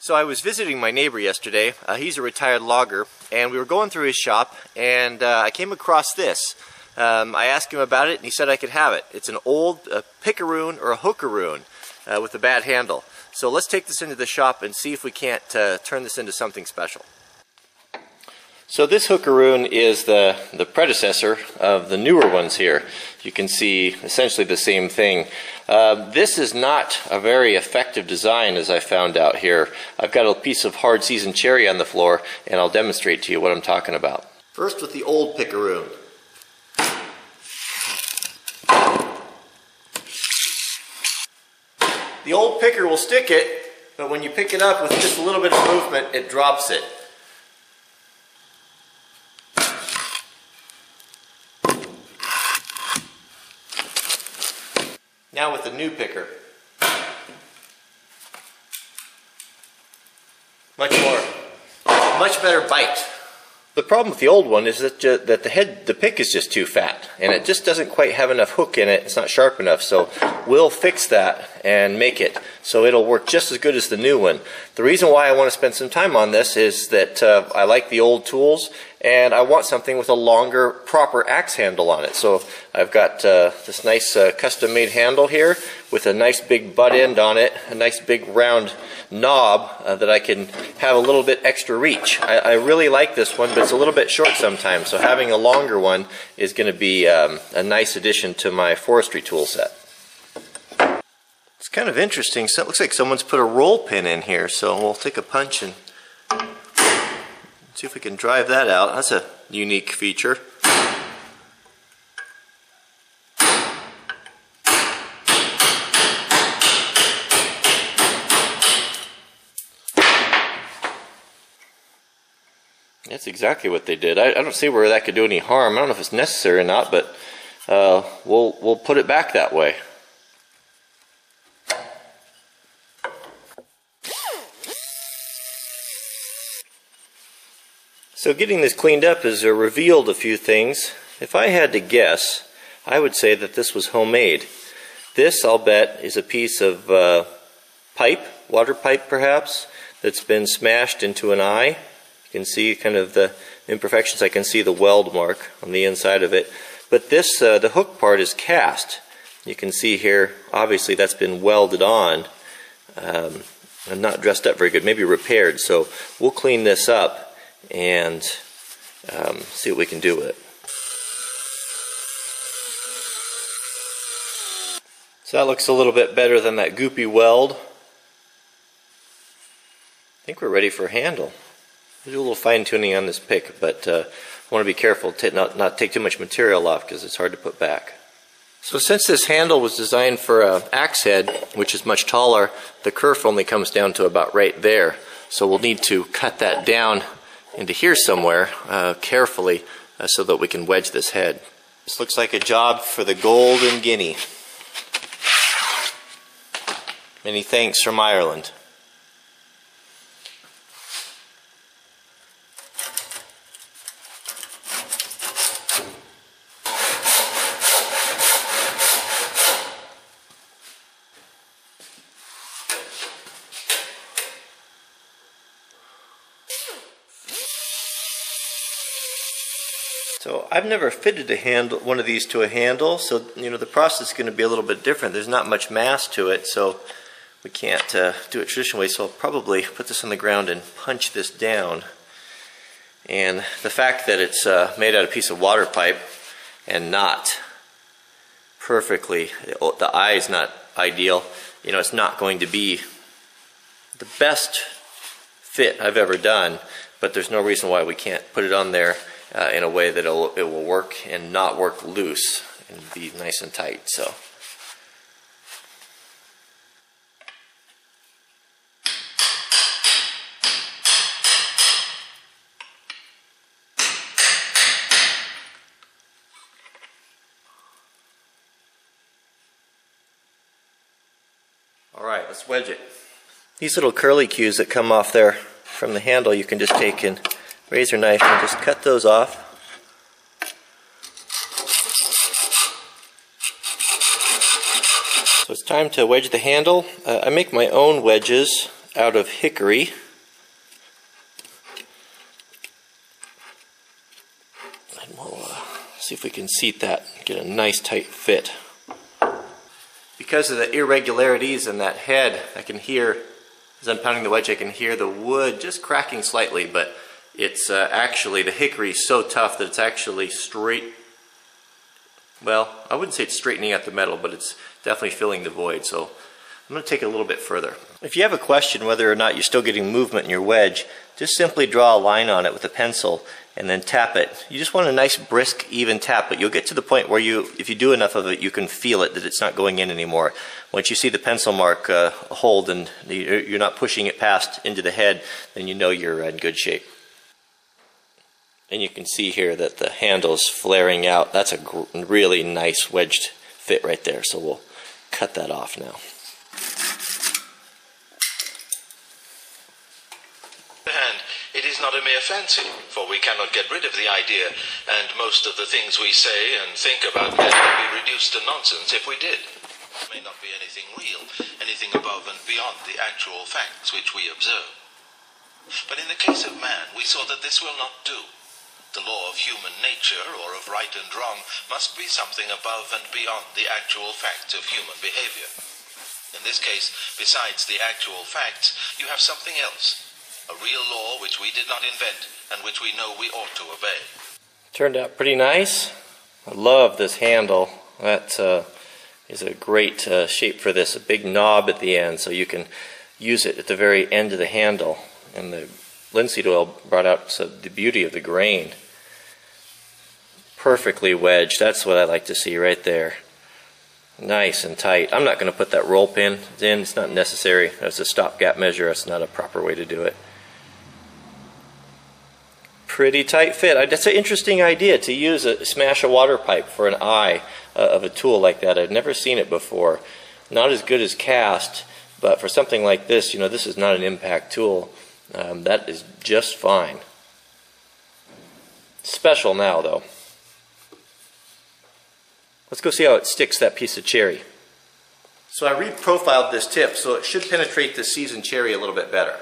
So I was visiting my neighbor yesterday. He's a retired logger, and we were going through his shop, and I came across this. I asked him about it, and he said I could have it. It's an old Pickaroon or a Hookaroon with a bad handle. So let's take this into the shop and see if we can't turn this into something special. So this Hookaroon is the predecessor of the newer ones here. You can see essentially the same thing. This is not a very effective design, as I found out here. I've got a piece of hard seasoned cherry on the floor, and I'll demonstrate to you what I'm talking about. First with the old Pickaroon. The old picker will stick it, but when you pick it up with just a little bit of movement, it drops it. Now with the new picker. Much better bite. The problem with the old one is that the pick is just too fat, and it just doesn't quite have enough hook in it. It's not sharp enough, so we'll fix that and make it so it'll work just as good as the new one. The reason why I want to spend some time on this is that I like the old tools, and I want something with a longer, proper axe handle on it. So I've got this nice custom-made handle here with a nice big butt end on it, a nice big round knob that I can have a little bit extra reach. I really like this one, but it's a little bit short sometimes, so having a longer one is going to be a nice addition to my forestry tool set. It's kind of interesting. So it looks like someone's put a roll pin in here, so we'll take a punch and see if we can drive that out. That's a unique feature. That's exactly what they did. I don't see where that could do any harm. I don't know if it's necessary or not, but we'll put it back that way. So getting this cleaned up has revealed a few things. If I had to guess, I would say that this was homemade. This, I'll bet, is a piece of pipe, water pipe perhaps, that's been smashed into an eye. You can see kind of the imperfections. I can see the weld mark on the inside of it. But this, the hook part is cast. You can see here, obviously that's been welded on and not dressed up very good, maybe repaired. So we'll clean this up and see what we can do with it. So that looks a little bit better than that goopy weld. I think we're ready for a handle. We'll do a little fine tuning on this pick, but I want to be careful to not take too much material off because it's hard to put back. So since this handle was designed for an axe head, which is much taller, the kerf only comes down to about right there. So we'll need to cut that down into here somewhere carefully so that we can wedge this head. This looks like a job for the Golden Guinea. Many thanks from Ireland. So I've never fitted one of these to a handle, so the process is going to be a little bit different. There's not much mass to it, so we can't do it traditionally. So I'll probably put this on the ground and punch this down. And the fact that it's made out of a piece of water pipe and not perfectly, the eye is not ideal. It's not going to be the best fit I've ever done, but there's no reason why we can't put it on there in a way that it will work and not work loose and be nice and tight. So alright, let's wedge it. These little curly cues that come off there from the handle, you can just take and razor knife and just cut those off. So it's time to wedge the handle. I make my own wedges out of hickory. And we'll see if we can seat that, get a nice tight fit. Because of the irregularities in that head, I can hear, as I'm pounding the wedge, I can hear the wood just cracking slightly, but it's actually, the hickory is so tough that it's actually straight. Well, I wouldn't say it's straightening out the metal, but it's definitely filling the void, so I'm going to take it a little bit further. If you have a question whether or not you're still getting movement in your wedge, just simply draw a line on it with a pencil and then tap it. You just want a nice brisk even tap, but you'll get to the point where if you do enough of it, you can feel it, that it's not going in anymore. Once you see the pencil mark hold and you're not pushing it past into the head, then you know you're in good shape. And you can see here that the handle's flaring out. That's a really nice wedged fit right there, so we'll cut that off now. And it is not a mere fancy, for we cannot get rid of the idea, and most of the things we say and think about men would be reduced to nonsense if we did. It may not be anything real, anything above and beyond the actual facts which we observe. But in the case of man, we saw that this will not do. The law of human nature, or of right and wrong, must be something above and beyond the actual facts of human behavior. In this case, besides the actual facts, you have something else. A real law which we did not invent, and which we know we ought to obey. Turned out pretty nice. I love this handle. That is a great shape for this. A big knob at the end, so you can use it at the very end of the handle. And the linseed oil brought out the beauty of the grain. Perfectly wedged. That's what I like to see right there. Nice and tight. I'm not going to put that roll pin in. It's not necessary. That's a stopgap measure. That's not a proper way to do it. Pretty tight fit. That's an interesting idea, to use smash a water pipe for an eye of a tool like that. I've never seen it before. Not as good as cast, but for something like this, this is not an impact tool. That is just fine. Special now, though. Let's go see how it sticks that piece of cherry. So I reprofiled this tip so it should penetrate the seasoned cherry a little bit better.